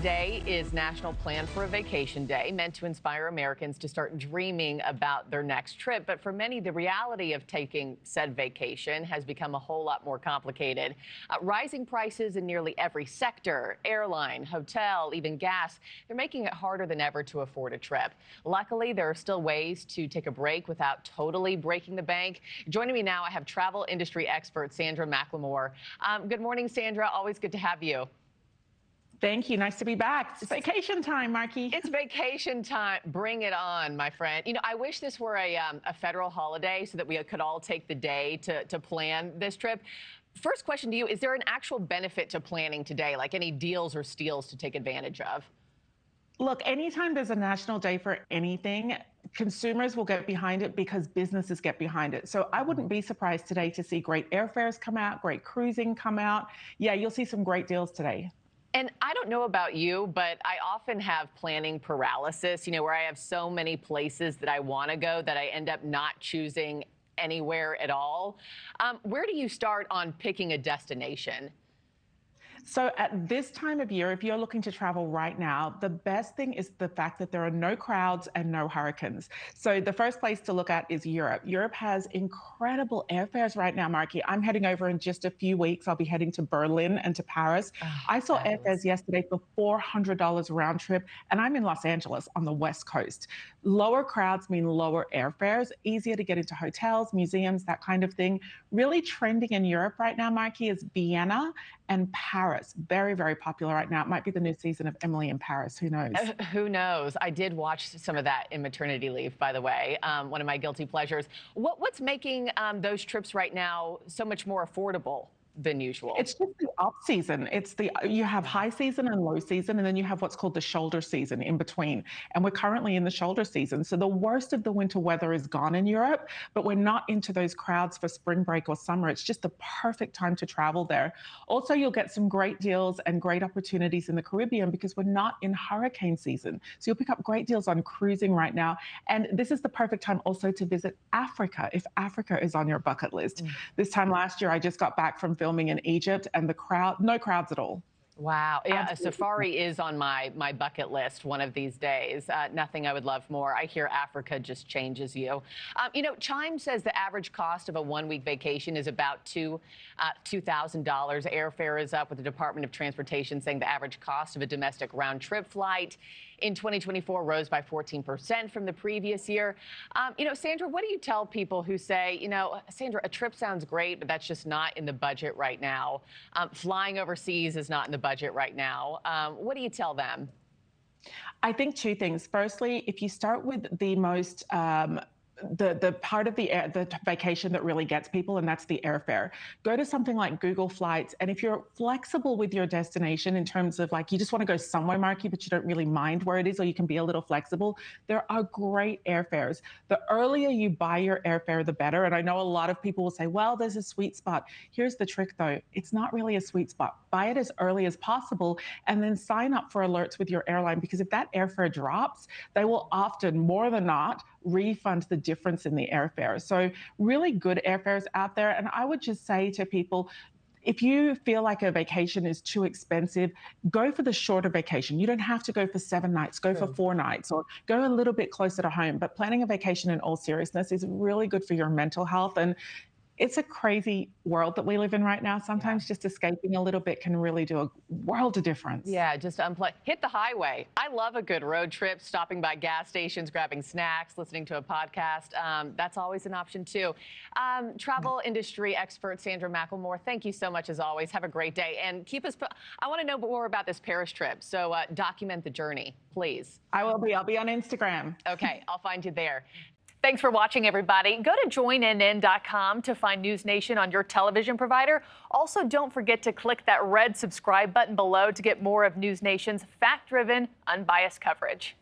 Today is National Plan for a Vacation Day, meant to inspire Americans to start dreaming about their next trip. But for many, the reality of taking said vacation has become a whole lot more complicated. Rising prices in nearly every sector, airline, hotel, even gas, they're making it harder than ever to afford a trip. Luckily, there are still ways to take a break without totally breaking the bank. Joining me now, I have travel industry expert Sandra McLemore. Good morning, Sandra. Always good to have you. Thank you. Nice to be back. It's vacation time, Markie. It's vacation time. Bring it on, my friend. You know, I wish this were a federal holiday so that we could all take the day to plan this trip. First question to you, is there an actual benefit to planning today, like any deals or steals to take advantage of? Look, anytime there's a national day for anything, consumers will get behind it because businesses get behind it. So I wouldn't be surprised today to see great airfares come out, great cruising come out. Yeah, you'll see some great deals today. And I don't know about you, but I often have planning paralysis, you know, where I have so many places that I want to go that I end up not choosing anywhere at all. Where do you start on picking a destination? So at this time of year, if you're looking to travel right now, the best thing is the fact that there are no crowds and no hurricanes. So the first place to look at is Europe. Europe has incredible airfares right now, Markie. I'm heading over in just a few weeks. I'll be heading to Berlin and to Paris. Oh, I saw fabulous. airfares yesterday for $400 round trip, and I'm in Los Angeles on the West Coast. Lower crowds mean lower airfares, easier to get into hotels, museums, that kind of thing. Really trending in Europe right now, Markie, is Vienna and Paris. Very, very popular right now. It might be the new season of Emily in Paris. Who knows? Who knows? I did watch some of that in maternity leave, by the way, one of my guilty pleasures. What's making those trips right now so much more affordable than usual? It's just the off season. You have high season and low season, and then you have what's called the shoulder season in between. And we're currently in the shoulder season. So the worst of the winter weather is gone in Europe, but we're not into those crowds for spring break or summer. It's just the perfect time to travel there. Also, you'll get some great deals and great opportunities in the Caribbean because we're not in hurricane season. So you'll pick up great deals on cruising right now. And this is the perfect time also to visit Africa, if Africa is on your bucket list. This time last year, I just got back from filming in Egypt, and no crowds at all. Wow. Yeah, Absolutely. a safari is on my bucket list one of these days. Nothing I would love more. I hear Africa just changes you. You know, Chime says the average cost of a one-week vacation is about $2,000. Airfare is up, with the Department of Transportation saying the average cost of a domestic round-trip flight in 2024 rose by 14% from the previous year. You know, Sandra, what do you tell people who say, you know, Sandra, a trip sounds great, but that's just not in the budget right now? Flying overseas is not in the budget right now. What do you tell them? I think two things. Firstly, if you start with the most the part of the vacation that really gets people, and that's the airfare. Go to something like Google Flights, and if you're flexible with your destination in terms of, like, you just want to go somewhere, Markie, but you don't really mind where it is, or you can be a little flexible, there are great airfares. The earlier you buy your airfare, the better. And I know a lot of people will say, well, there's a sweet spot. Here's the trick, though. It's not really a sweet spot. Buy it as early as possible, and then sign up for alerts with your airline, because if that airfare drops, they will often, more than not, refund the difference in the airfare. So really good airfares out there. And I would just say to people, if you feel like a vacation is too expensive, go for the shorter vacation. You don't have to go for 7 nights, go for 4 nights, or go a little bit closer to home. But planning a vacation in all seriousness is really good for your mental health. And it's a crazy world that we live in right now. Sometimes just escaping a little bit can really do a world of difference. Yeah, just unplug. Hit the highway. I love a good road trip, stopping by gas stations, grabbing snacks, listening to a podcast. That's always an option, too. Travel industry expert Sandra McLemore, thank you so much, as always. Have a great day. And keep us... I want to know more about this Paris trip, so document the journey, please. I will be. I'll be on Instagram. Okay, I'll find you there. Thanks for watching, everybody. Go to joinnn.com to find NewsNation on your television provider. Also, don't forget to click that red subscribe button below to get more of NewsNation's fact-driven, unbiased coverage.